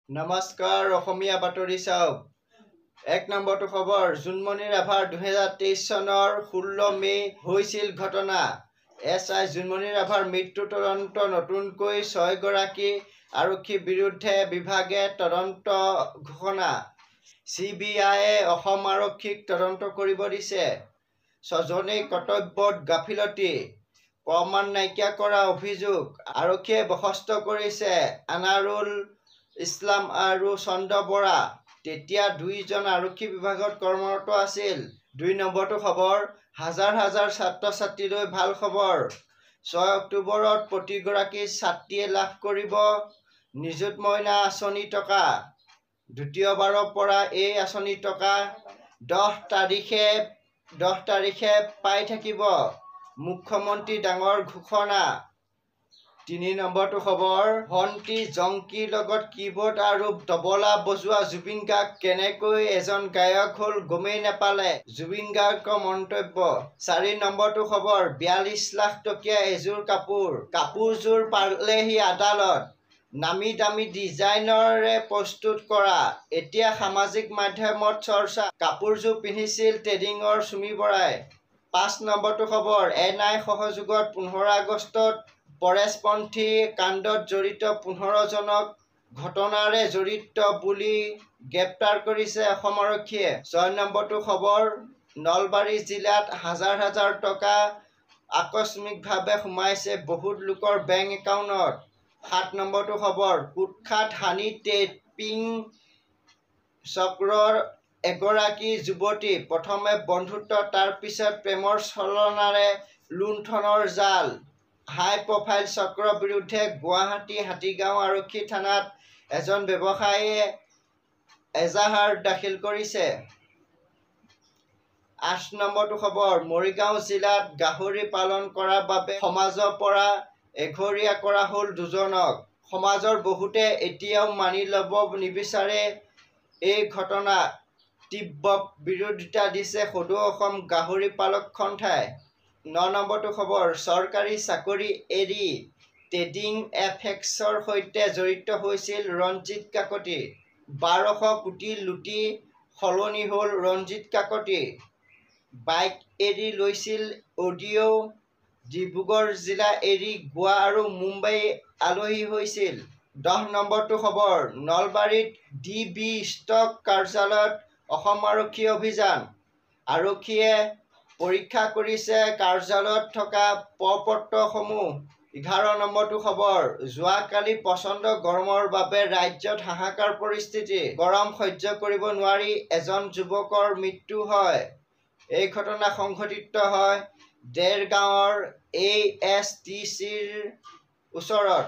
নমস্কাৰ অসমীয়া বাতৰি চাওক। এক নম্বৰটো খবৰ, জোনমণি ৰাভাৰ 2023 চনৰ 16 মে হৈছিল ঘটনা। SI জোনমণি ৰাভাৰ মৃত্যু তদন্ত নতুনকৈ 6 গৰাকী আৰক্ষীৰ বিৰুদ্ধে বিভাগে তদন্ত ঘোষণা। CBIয়ে অসম আৰক্ষীক তদন্ত কৰিব দিছে। 6 জনেই কৰ্তব্যত গাফিলতি, প্ৰমাণ নাইকিয়া কৰা অভিযোগ। আৰক্ষীয়ে বৰ্খাস্ত কৰিছে আনাৰুল ইছলাম আৰু চন্দ্ৰ বৰা। তেতিয়া 2 জন আৰক্ষী বিভাগত কৰ্মৰত আছিল। 2 নম্বৰটো খবৰ, হাজাৰ হাজাৰ ছাত্ৰ-ছাত্ৰীলৈ ভাল খবৰ। 6 অক্টোবৰত প্ৰতিগৰাকী ছাত্ৰীয়ে লাভ কৰিব নিযুত মইনা আঁচনি টকা। দ্বিতীয়বাৰৰ পৰা এই আঁচনি টকা 10 তাৰিখে পাই থাকিব। মুখ্যমন্ত্ৰী ডাঙৰ ঘোষণা। 3 নম্বৰটো খবৰ, ভণ্টি জংকিৰ লগত কীবৰ্ড আৰু তবলা বজোৱা জুবিন গাৰ্গ কেনেকৈ এজন গায়ক হ'ল গমেই নাপালে, জুবিন গাৰ্গৰ মন্তব্য। 4 নম্বৰটো খবৰ, 42 লাখ টকীয়া এযোৰ কাপোৰ। কাপোৰযোৰ পালেহি আদালত। নামী দামী ডিজাইনৰে প্ৰস্তুত কৰা। এতিয়া সামাজিক মাধ্যমত চৰ্চা। কাপোৰযোৰ পিন্ধিছিল ট্ৰেডিঙৰ চুমি বৰাই। 5 নম্বৰটো খবৰ, NI সহযোগত 15 আগষ্টত পৰেশপন্থী কাণ্ডত জড়িত 15 জনক ঘটনাৰে জড়িত বুলি গ্ৰেপ্তাৰ কৰিছে অসম আৰক্ষীয়ে। 6 নম্বৰটো খবৰ, নলবাৰী জিলাত হাজাৰ হাজাৰ টকা আকস্মিকভাৱে সোমাইছে বহুত লোকৰ বেংক একাউণ্টত। 7 নম্বৰটো খবৰ, কুখ্যাত হানি ট্ৰেপিং চক্ৰৰ এগৰাকী যুৱতী। প্ৰথমে বন্ধুত্ব, তাৰ পিছত প্ৰেমৰ ছলনাৰে লুণ্ঠনৰ জাল। হাই প্ৰফাইল চক্ৰৰ বিৰুদ্ধে গুৱাহাটী হাতীগাঁও আৰক্ষী থানাত এজন ব্যৱসায়ীয়ে এজাহাৰ দাখিল কৰিছে। 8 নম্বৰটো খবৰ, মৰিগাঁও জিলাত গাহৰি পালন কৰাৰ বাবে সমাজৰ পৰা এঘৰীয়া কৰা হ'ল 2 জনক। সমাজৰ বহুতে এতিয়াও মানি ল'ব নিবিচাৰে এই ঘটনাক। তীব্ৰ বিৰোধিতা দিছে সদৌ অসম গাহৰি পালক সন্থাই। 9 নম্বৰটো খবৰ, চৰকাৰী চাকৰি এৰি ট্ৰেডিং এফেক্সৰ সৈতে জড়িত হৈছিল ৰঞ্জিত কাকতি। 1200 কোটি লুটি সলনি হ'ল ৰঞ্জিত কাকতি। বাইক এৰি লৈছিল অডিঅ'। ডিব্ৰুগড় জিলা এৰি গোৱা আৰু মুম্বাই আলহী হৈছিল। 10 নম্বৰটো খবৰ, নলবাৰীত DB ষ্টক কাৰ্যালয়ত অসম আৰক্ষী অভিযান। আৰক্ষীয়ে পৰীক্ষা কৰিছে কাৰ্যালয়ত থকা প্ৰ-পত্ৰসমূহ। 11 নম্বৰটো খবৰ, যোৱাকালি প্ৰচণ্ড গৰমৰ বাবে ৰাজ্যত হাহাকাৰ পৰিস্থিতি। গৰম সহ্য কৰিব নোৱাৰি এজন যুৱকৰ মৃত্যু হয়। এই ঘটনা সংঘটিত হয় দেৰগাঁৱৰ ASTCৰ ওচৰত।